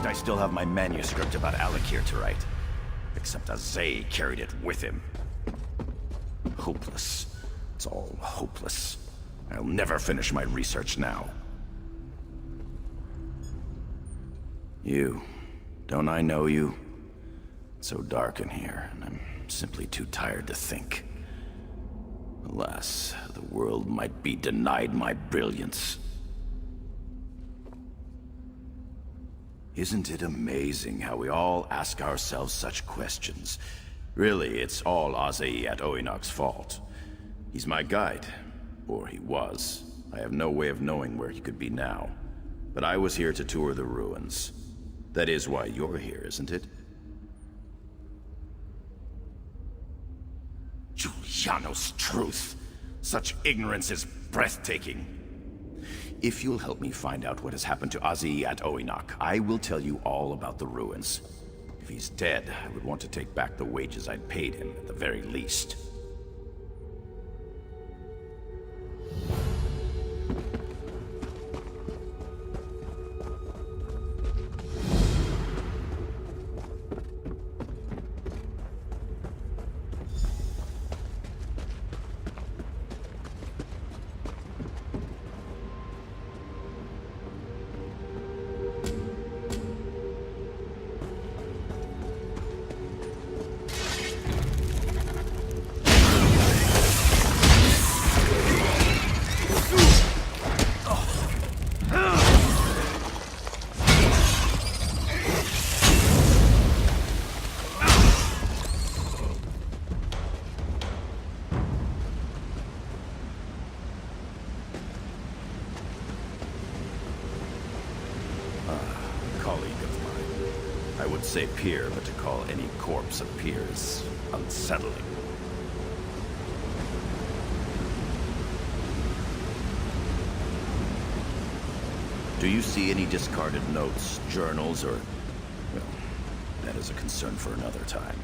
least I still have my manuscript about Alakir to write. Except Azay carried it with him. Hopeless. It's all hopeless. I'll never finish my research now. You. Don't I know you? It's so dark in here, and I'm simply too tired to think. Alas, the world might be denied my brilliance. Isn't it amazing how we all ask ourselves such questions? Really, it's all Azay at Oinok's fault. He's my guide. Or he was. I have no way of knowing where he could be now. But I was here to tour the ruins. That is why you're here, isn't it? Giuliano's truth. Such ignorance is breathtaking. If you'll help me find out what has happened to Azay at Oinok, I will tell you all about the ruins. If he's dead, I would want to take back the wages I'd paid him at the very least. I would say peer, but to call any corpse a peer is unsettling. Do you see any discarded notes, journals, or... well, that is a concern for another time.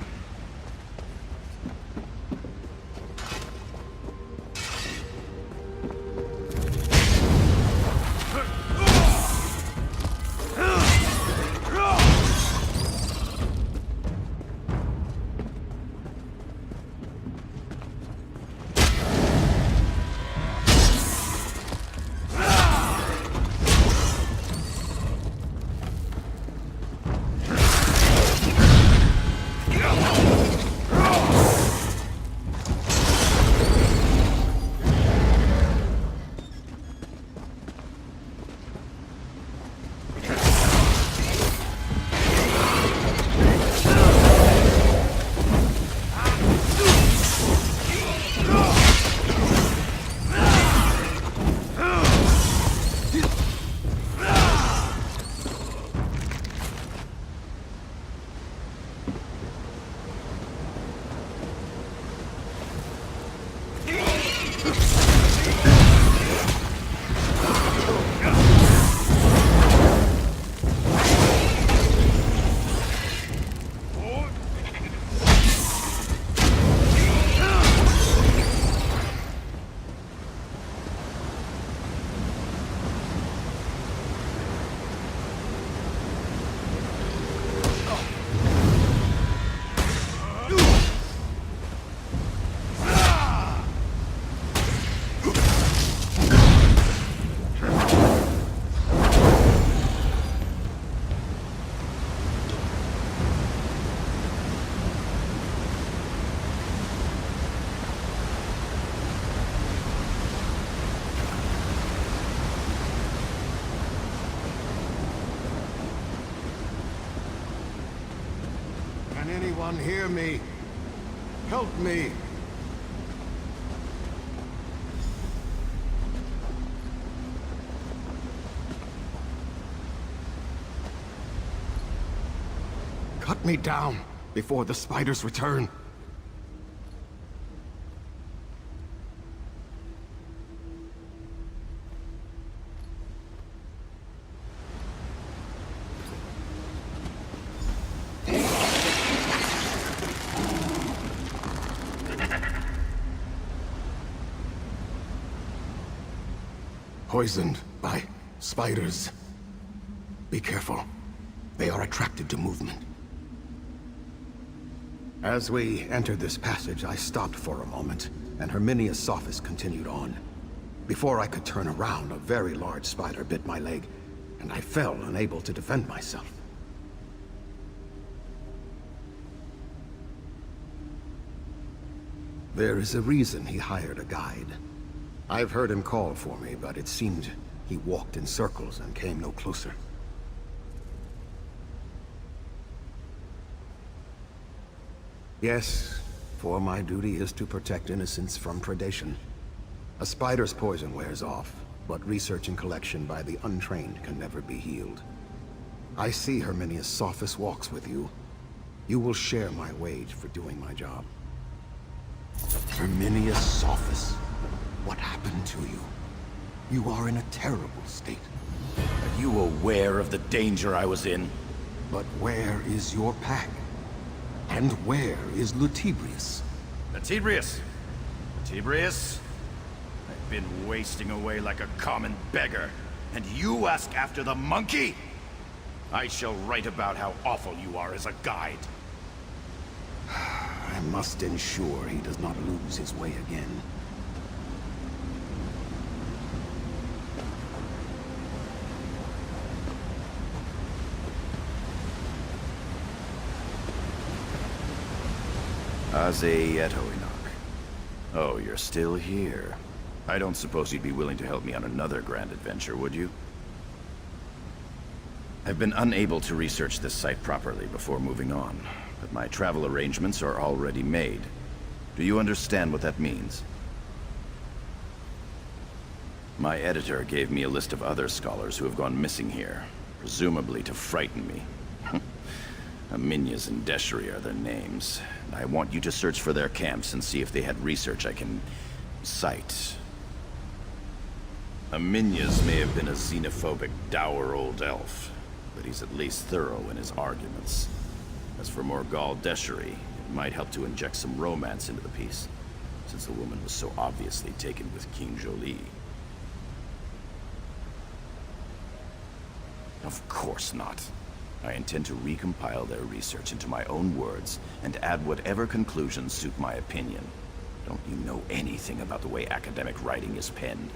Anyone hear me? Help me! Cut me down before the spiders return. Poisoned by spiders. Be careful. They are attracted to movement. As we entered this passage, I stopped for a moment, and Herminia's sophist continued on. Before I could turn around, a very large spider bit my leg, and I fell, unable to defend myself. There is a reason he hired a guide. I've heard him call for me, but it seemed he walked in circles and came no closer. Yes, for my duty is to protect innocents from predation. A spider's poison wears off, but research and collection by the untrained can never be healed. I see Herminia's sophist walks with you. You will share my wage for doing my job. Herminia's sophist? What happened to you? You are in a terrible state. Are you aware of the danger I was in? But where is your pack? And where is Lutebrius? Lutebrius? Lutebrius? I've been wasting away like a common beggar, and you ask after the monkey? I shall write about how awful you are as a guide. I must ensure he does not lose his way again. Azei at Oinok. Oh, you're still here. I don't suppose you'd be willing to help me on another grand adventure, would you? I've been unable to research this site properly before moving on, but my travel arrangements are already made. Do you understand what that means? My editor gave me a list of other scholars who have gone missing here, presumably to frighten me. Aminyas and Deshri are their names. I want you to search for their camps and see if they had research I can cite. Aminyas may have been a xenophobic, dour old elf, but he's at least thorough in his arguments. As for Morgal Deshri, it might help to inject some romance into the piece, since the woman was so obviously taken with King Jolie. Of course not. I intend to recompile their research into my own words and add whatever conclusions suit my opinion. Don't you know anything about the way academic writing is penned?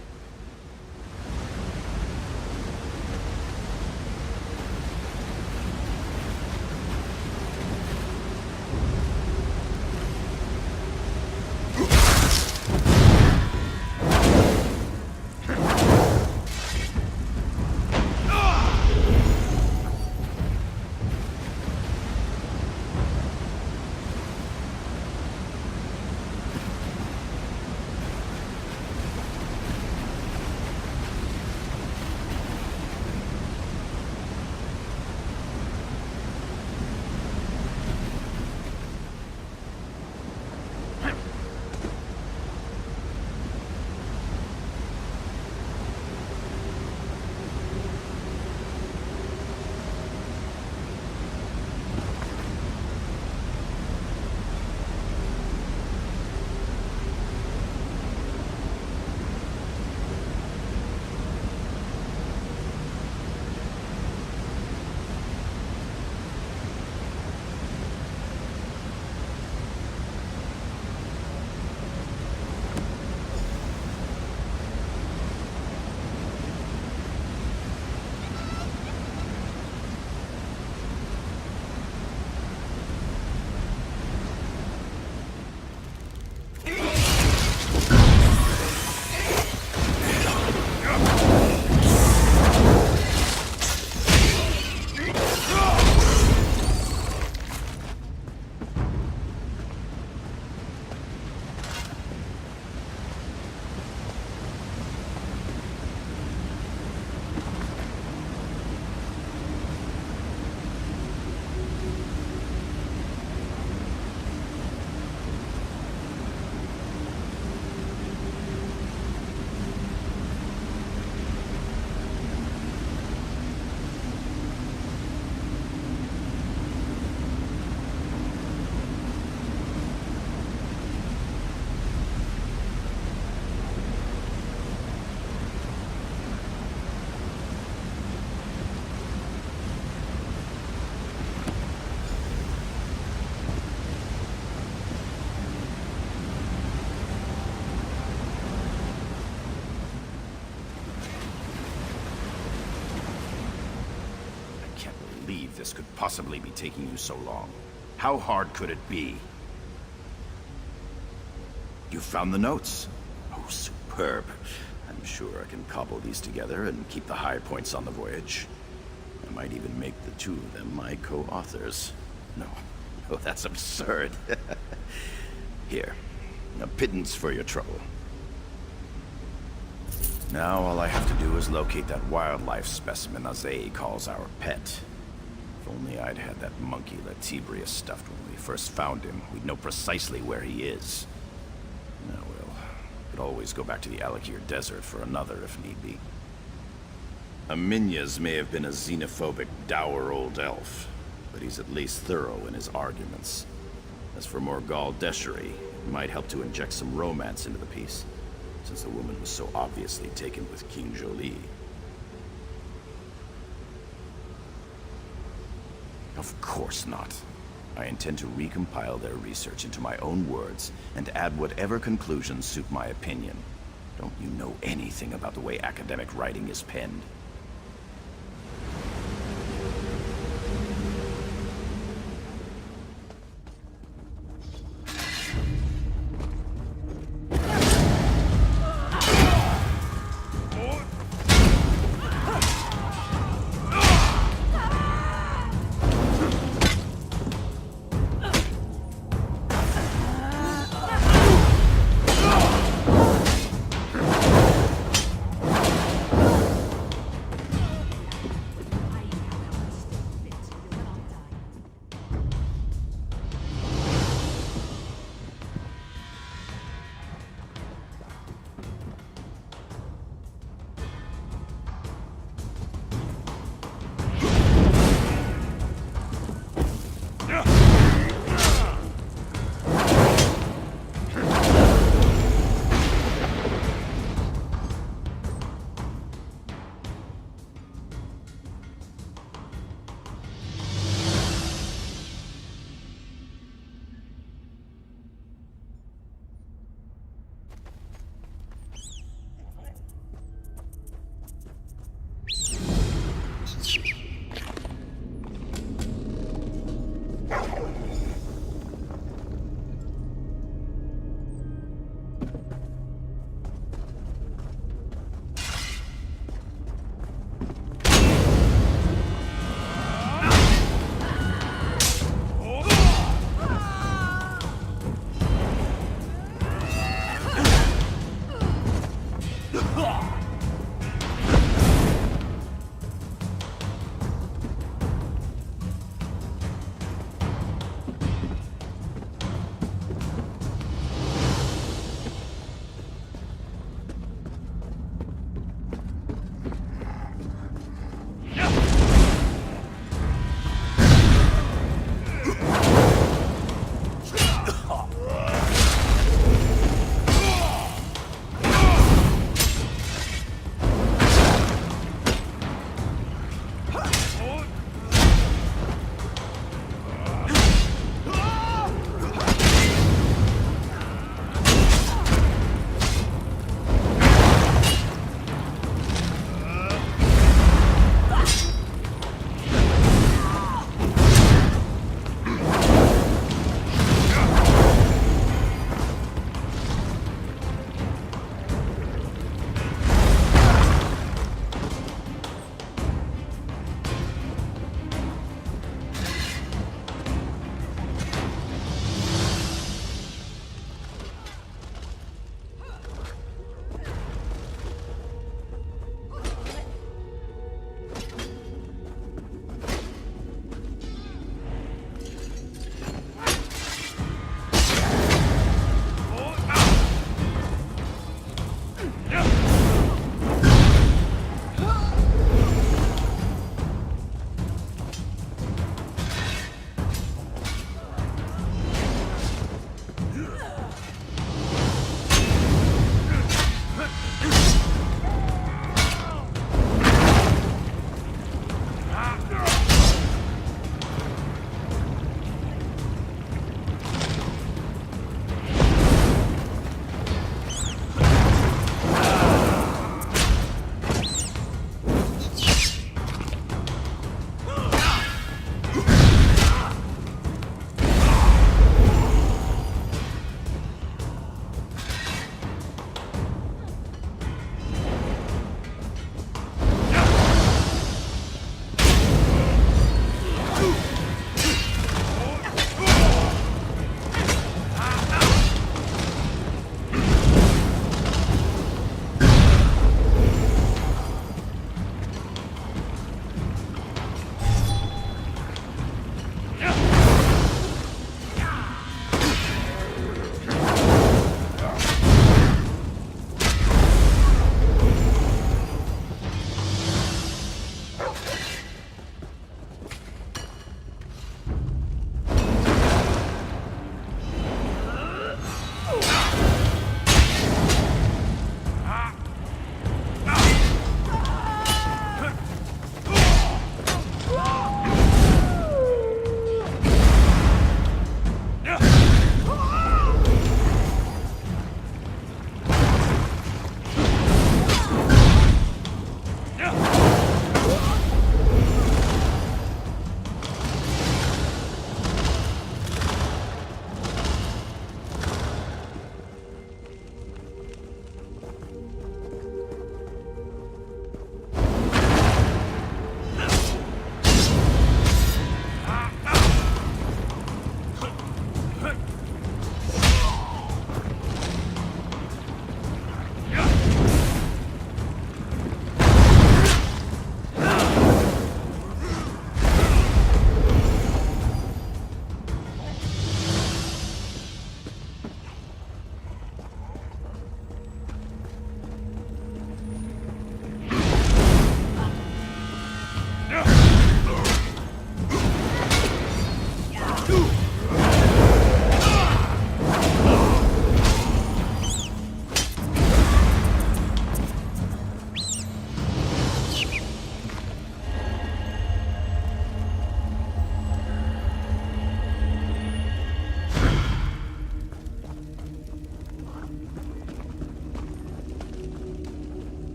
believe this could possibly be taking you so long? How hard could it be? You found the notes. Oh, superb. I'm sure I can cobble these together and keep the high points on the voyage. I might even make the two of them my co-authors. No, that's absurd. Here, a pittance for your trouble. Now all I have to do is locate that wildlife specimen Azei calls our pet. If only I'd had that monkey Latibrius stuffed when we first found him, we'd know precisely where he is. Now we'll could always go back to the Alakir Desert for another if need be. Aminyas may have been a xenophobic, dour old elf, but he's at least thorough in his arguments. As for Morgal Desheri, it might help to inject some romance into the piece, since the woman was so obviously taken with King Jolie. Of course not. I intend to recompile their research into my own words and add whatever conclusions suit my opinion. Don't you know anything about the way academic writing is penned?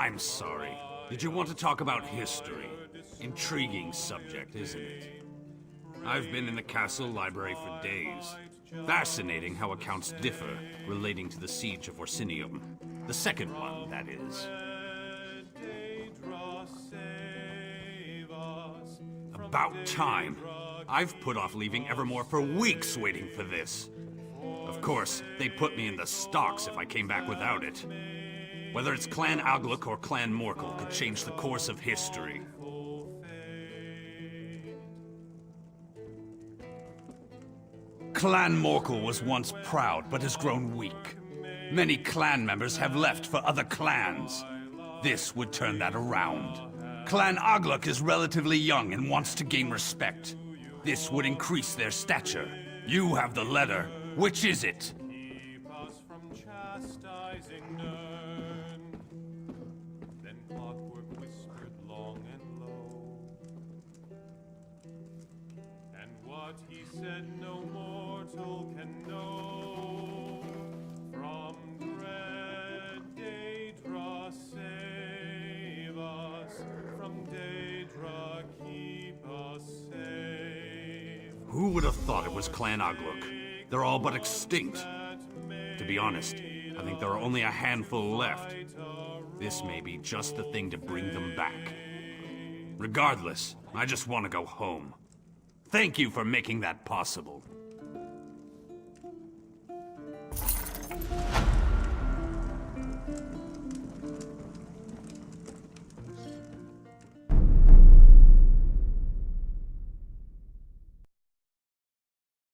I'm sorry. Did you want to talk about history? Intriguing subject, isn't it? I've been in the castle library for days. Fascinating how accounts differ relating to the siege of Orsinium. The second one, that is. About time. I've put off leaving Evermore for weeks waiting for this. Of course, they'd put me in the stocks if I came back without it. Whether it's Clan Agluk or Clan Morkel could change the course of history. Clan Morkel was once proud, but has grown weak. Many clan members have left for other clans. This would turn that around. Clan Agluk is relatively young and wants to gain respect. This would increase their stature. You have the letter. Which is it? Keep us from chastising Nern. Then Clockwork whispered long and low. And what he said no mortal can know. From dread Daedra save us. From Daedra keep us safe. Who would have thought it was Clan Agluk? They're all but extinct. To be honest, I think there are only a handful left. This may be just the thing to bring them back. Regardless, I just want to go home. Thank you for making that possible.